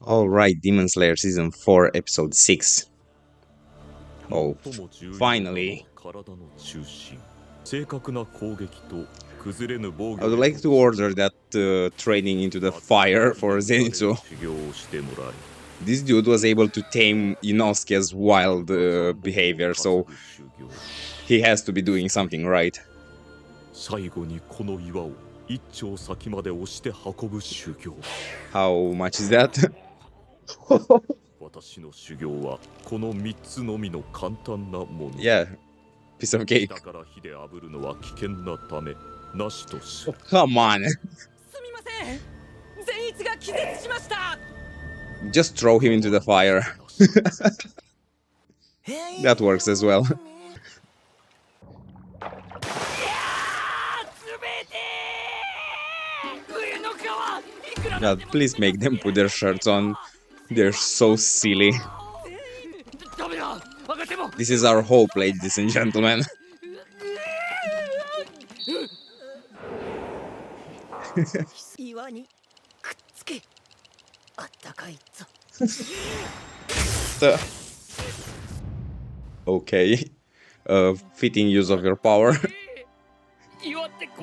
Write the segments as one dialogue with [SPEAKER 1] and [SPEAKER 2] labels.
[SPEAKER 1] Alright, Demon Slayer Season 4, Episode 6. Oh, finally. I would like to order that training into the fire for Zenitsu. This dude was able to tame Inosuke's wild behavior, so he has to be doing something right. How much is that? Yeah, piece of cake. Oh, come on. Just throw him into the fire. That works as well. God, please make them put their shirts on. They're so silly. This is our hope, ladies and gentlemen. Okay. Fitting use of your power.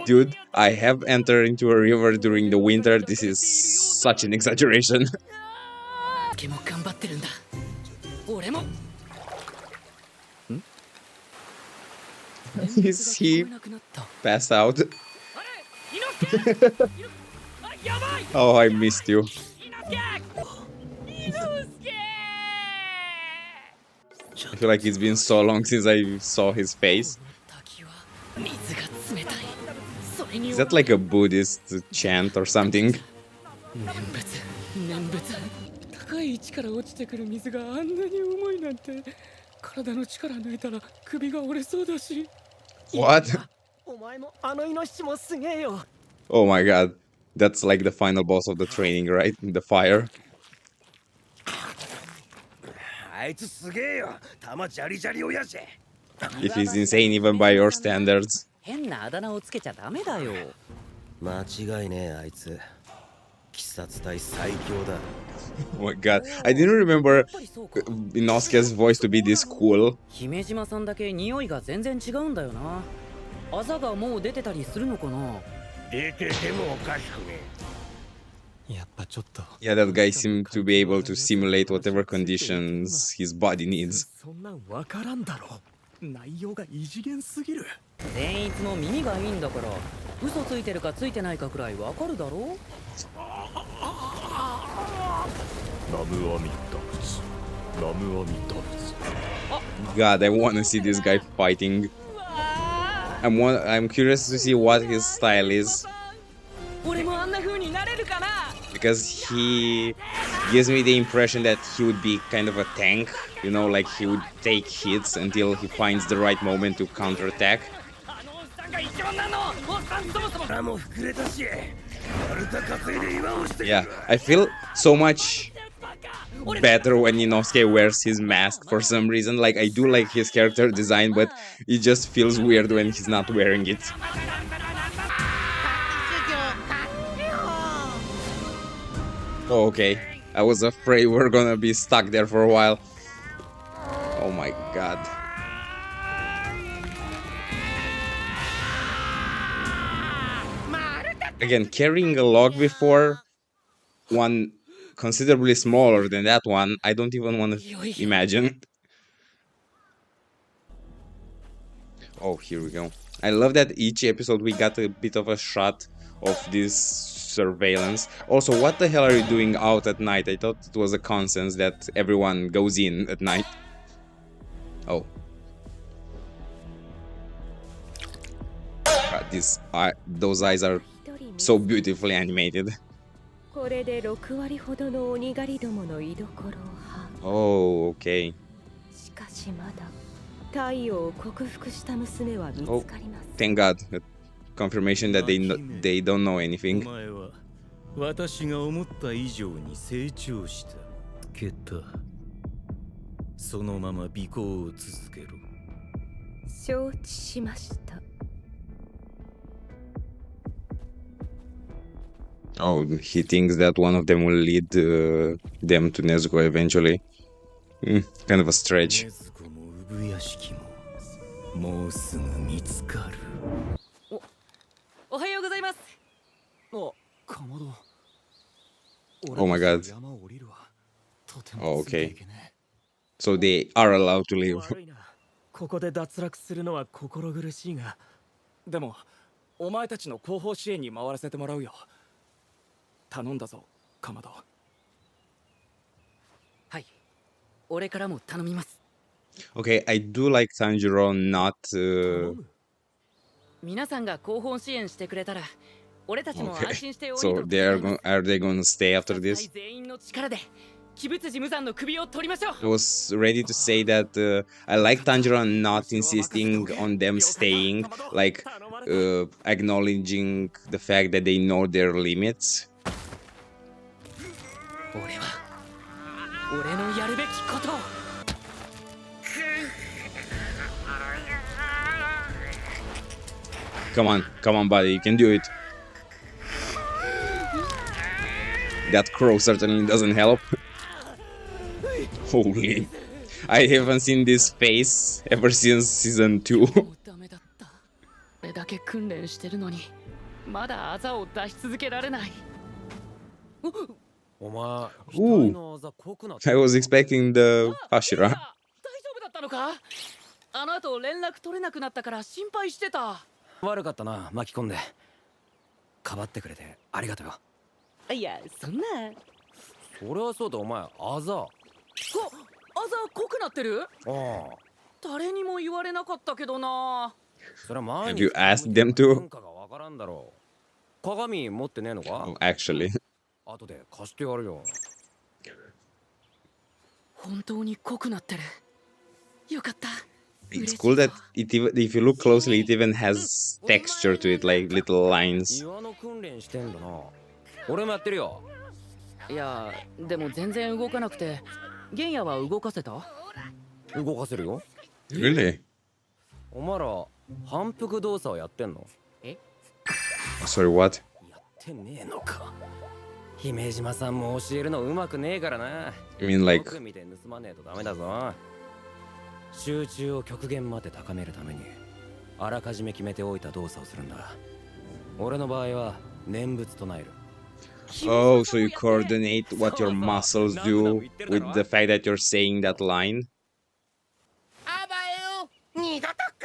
[SPEAKER 1] Dude, I have entered into a river during the winter. This is such an exaggeration. Is he passed out? Oh, I missed you. I feel like it's been so long since I saw his face. Is that like a Buddhist chant or something? What? Oh my god. That's like the final boss of the training, right? The fire. If he's insane even by your standards. Oh my god, I didn't remember Inosuke's voice to be this cool. Yeah, that guy seemed to be able to simulate whatever conditions his body needs. God, I want to see this guy fighting. I'm curious to see what his style is. Because he gives me the impression that he would be kind of a tank, you know, like he would take hits until he finds the right moment to counterattack. Yeah, I feel so much better when Inosuke wears his mask for some reason. Like, I do like his character design, but it just feels weird when he's not wearing it. Oh, okay. I was afraid we're gonna be stuck there for a while. Oh my god. Again, carrying a log before, one considerably smaller than that one, I don't even want to imagine. Oh, here we go. I love that each episode we got a bit of a shot of this surveillance. Also, what the hell are you doing out at night? I thought it was a consensus that everyone goes in at night. Oh. God, those eyes are so beautifully animated. Oh, okay. Oh, thank God. Confirmation that they don't know anything. Oh, he thinks that one of them will lead them to Nezuko eventually. Kind of a stretch.
[SPEAKER 2] 禰豆子も産屋敷ももうすぐ見つかる。
[SPEAKER 3] おはようございます。
[SPEAKER 2] あ、かまど。
[SPEAKER 1] Oh my god.
[SPEAKER 2] 山を降りるわ。とて
[SPEAKER 1] Oh,
[SPEAKER 2] もついて
[SPEAKER 1] okay.
[SPEAKER 2] いけね
[SPEAKER 1] So they are allowed to
[SPEAKER 2] え。
[SPEAKER 1] leave.
[SPEAKER 2] 悪いな。ここで脱落するのは心苦しいが、でもお前たちの後方支援に回らせてもらうよ。頼んだぞ、かまど。
[SPEAKER 3] はい。俺からも頼みます。
[SPEAKER 1] Okay, I do like Tanjiro not
[SPEAKER 2] 頼む。
[SPEAKER 3] 皆さんが後方支援してくれたら、俺たちも
[SPEAKER 1] Okay.
[SPEAKER 3] 安心して鬼
[SPEAKER 1] So
[SPEAKER 3] と
[SPEAKER 1] they are
[SPEAKER 3] 戦います。
[SPEAKER 1] are they going to stay after
[SPEAKER 3] 隊
[SPEAKER 1] this?
[SPEAKER 3] 全員の力で鬼物事無惨の首を取りましょう。
[SPEAKER 1] I was ready to say that I like Tanjiro not insisting on them staying, like acknowledging the fact that they know their limits.
[SPEAKER 3] 俺は俺のやるべきことを。
[SPEAKER 1] Come on, buddy, you can do it. That crow certainly doesn't help. Holy. I haven't seen this face ever since season 2.
[SPEAKER 3] もうダメだった。これだけ訓練してるのにまだあざを出し続けられない。
[SPEAKER 2] お前、
[SPEAKER 1] Ooh.
[SPEAKER 2] 額のあざ濃くなって
[SPEAKER 1] I was expecting the
[SPEAKER 3] あ、
[SPEAKER 1] Hashira.
[SPEAKER 3] 大丈夫だったのか？あの後連絡取れなくなったから心配してた。
[SPEAKER 2] 悪かったな、巻き込んで。かばってくれてありがとうよ。
[SPEAKER 3] いや、そんな。
[SPEAKER 2] それはそうだ、お前、あざ。
[SPEAKER 3] あざ濃くなってる？
[SPEAKER 2] ああ。
[SPEAKER 3] 誰にも言われなかったけどな。
[SPEAKER 2] それは前
[SPEAKER 1] Have
[SPEAKER 2] に
[SPEAKER 1] you asked them to?
[SPEAKER 2] 文化がわからんだろう。鏡持ってねえのか？
[SPEAKER 1] Oh, actually.
[SPEAKER 2] 後で貸してやるよ。
[SPEAKER 3] 本当に濃くなってる。よかった。
[SPEAKER 1] It's cool that if you look closely, it even has texture to it, like little lines.
[SPEAKER 2] 岩の訓練してんだな。俺もやってるよ。
[SPEAKER 3] いや、でも全然動かなくて、玄也は動かせた？
[SPEAKER 2] 動かせるよ。
[SPEAKER 1] Really?
[SPEAKER 2] お前ら反復動作をやってんの？
[SPEAKER 1] Sorry, what?
[SPEAKER 2] やってねえのか。姫島さんも教えるのうまくねえからな。
[SPEAKER 1] I mean, like,
[SPEAKER 2] 僕見て盗まねえとダメだぞ。集中を極限まで高めるためにあらかじめ決めておいた動作をするんだ。俺の場合は念仏唱える。
[SPEAKER 1] oh, so you coordinate what your muscles do with the fact that you're saying that line?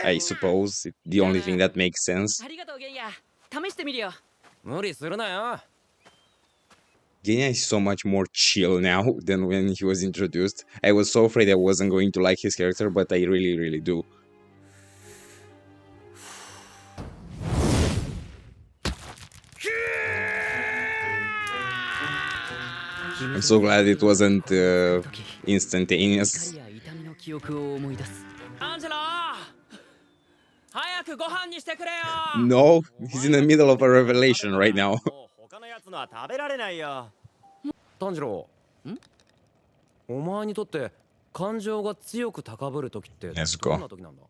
[SPEAKER 1] I suppose it's the only thing that makes sense.
[SPEAKER 3] ありがとう玄也。試してみるよ。
[SPEAKER 2] 無理するなよ。
[SPEAKER 1] Genya is so much more chill now than when he was introduced. I was so afraid I wasn't going to like his character, but I really, really do. I'm so glad it wasn't instantaneous.
[SPEAKER 3] 怒りや痛みの記憶を思い出す。
[SPEAKER 2] アンジェラー、早くご飯にしてくれよ。
[SPEAKER 1] No, he's in the middle of a revelation right now.
[SPEAKER 2] 他のやつのは食べられないよ。炭治郎、お前にとって感情が強く高ぶる時ってどんな時なんだ？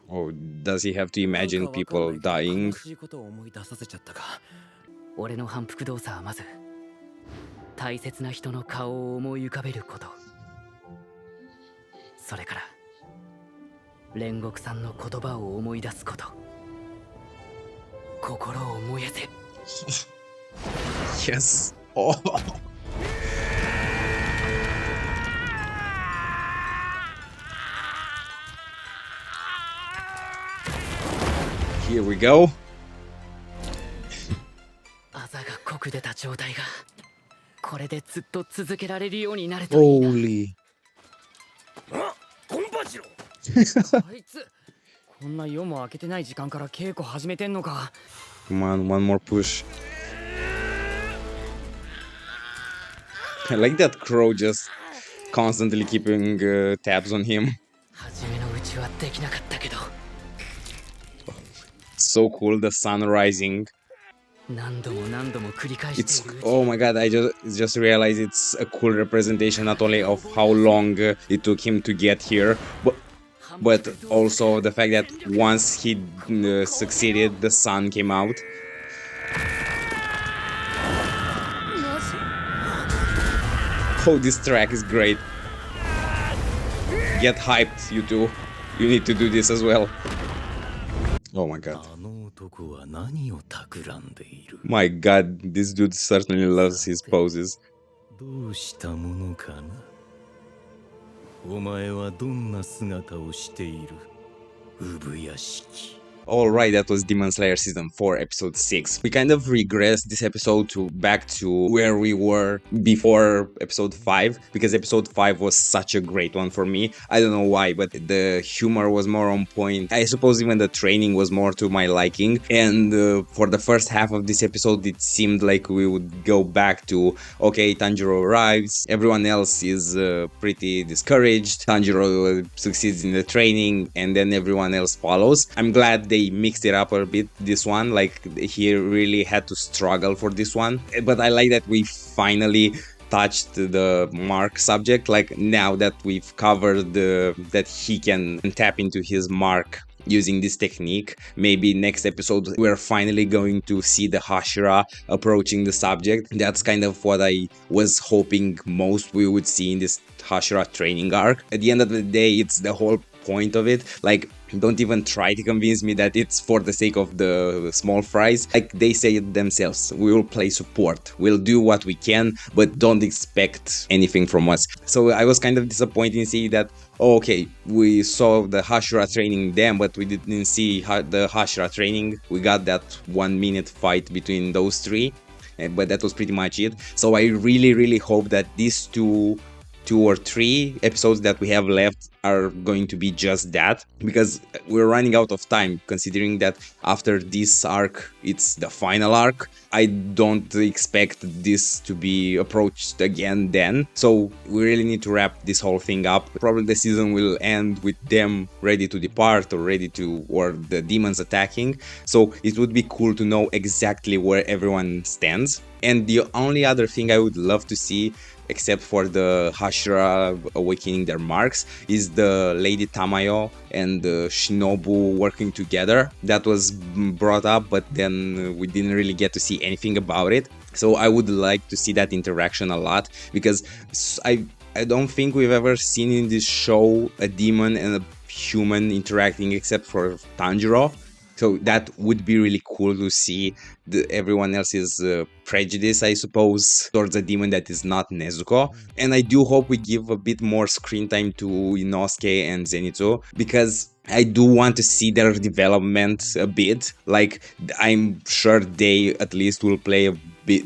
[SPEAKER 1] Oh, does he have to imagine people dying?
[SPEAKER 2] 悲しいことを思い出させちゃったか。
[SPEAKER 3] 俺の反復動作はまず大切な人の顔を思い浮かべること。それから煉獄さんの言葉を思い出すこと。心を燃やせ。
[SPEAKER 1] Yes. Oh. Here we go.
[SPEAKER 3] あざが濃く出た状態がこれでずっと続けられるようになるといいな。
[SPEAKER 1] Holy.
[SPEAKER 2] コンパチロ。
[SPEAKER 3] あいつこんな夜も明けてない時間から稽古始めてんのか。
[SPEAKER 1] Come on, one more push. I like that crow just constantly keeping tabs on him.
[SPEAKER 3] 初めのうちはできなかったけど
[SPEAKER 1] So cool, the sun rising.
[SPEAKER 3] 何度も何度も繰り返して
[SPEAKER 1] It's
[SPEAKER 3] いるうち
[SPEAKER 1] oh my god, I just realized it's a cool representation not only of how long it took him to get here, but also the fact that once he succeeded, the sun came out. Oh, this track is great. Get hyped, you two. You need to do this as well. Oh my god.
[SPEAKER 2] あの男は何を企んでいる
[SPEAKER 1] My god, this dude certainly loves his poses.
[SPEAKER 2] どうしたものかなお前はどんな姿をしている産屋敷
[SPEAKER 1] Alright, that was Demon Slayer Season 4, Episode 6. We kind of regressed this episode back to where we were before Episode 5, because Episode 5 was such a great one for me. I don't know why, but the humor was more on point. I suppose even the training was more to my liking. And for the first half of this episode, it seemed like we would go back to, okay, Tanjiro arrives, everyone else is pretty discouraged, Tanjiro succeeds in the training, and then everyone else follows. I'm glad they mixed it up a bit, this one, like he really had to struggle for this one, but I like that we finally touched the mark subject, like now that we've covered that he can tap into his mark using this technique. Maybe next episode we're finally going to see the Hashira approaching the subject. That's kind of what I was hoping most we would see in this Hashira training arc. At the end of the day, it's the whole point of it. Like, don't even try to convince me that it's for the sake of the small fries. Like they say it themselves, we will play support, we'll do what we can, but don't expect anything from us. So I was kind of disappointed in seeing that, oh, okay, we saw the Hashira training them, but we didn't see the Hashira training. We got that 1 minute fight between those three, but that was pretty much it. So I really hope that these two or three episodes that we have left are going to be just that, because we're running out of time, considering that after this arc it's the final arc. I don't expect this to be approached again then, so we really need to wrap this whole thing up. Probably the season will end with them ready to depart, or the demons attacking, so it would be cool to know exactly where everyone stands. And the only other thing I would love to see, except for the Hashira awakening their marks, is the Lady Tamayo and Shinobu working together. That was brought up, but then we didn't really get to see anything about it. So I would like to see that interaction a lot, because I don't think we've ever seen in this show a demon and a human interacting except for Tanjiro. So that would be really cool to see everyone else's prejudice, I suppose, towards a demon that is not Nezuko. And I do hope we give a bit more screen time to Inosuke and Zenitsu, because I do want to see their development a bit. Like, I'm sure they at least will play a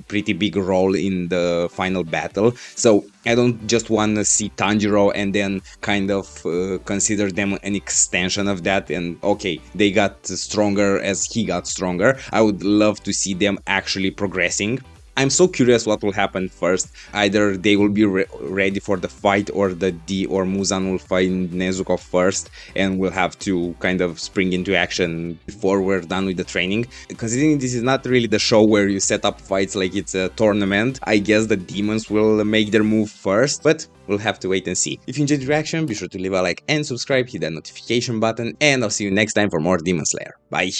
[SPEAKER 1] pretty big role in the final battle. So I don't just want to see Tanjiro and then kind of consider them an extension of that, and okay, they got stronger as he got stronger. I would love to see them actually progressing. I'm so curious what will happen first. Either they will be ready for the fight, or or Muzan will find Nezuko first, and we'll have to kind of spring into action before we're done with the training. Considering this is not really the show where you set up fights like it's a tournament, I guess the demons will make their move first, but we'll have to wait and see. If you enjoyed the reaction, be sure to leave a like and subscribe, hit that notification button, and I'll see you next time for more Demon Slayer. Bye!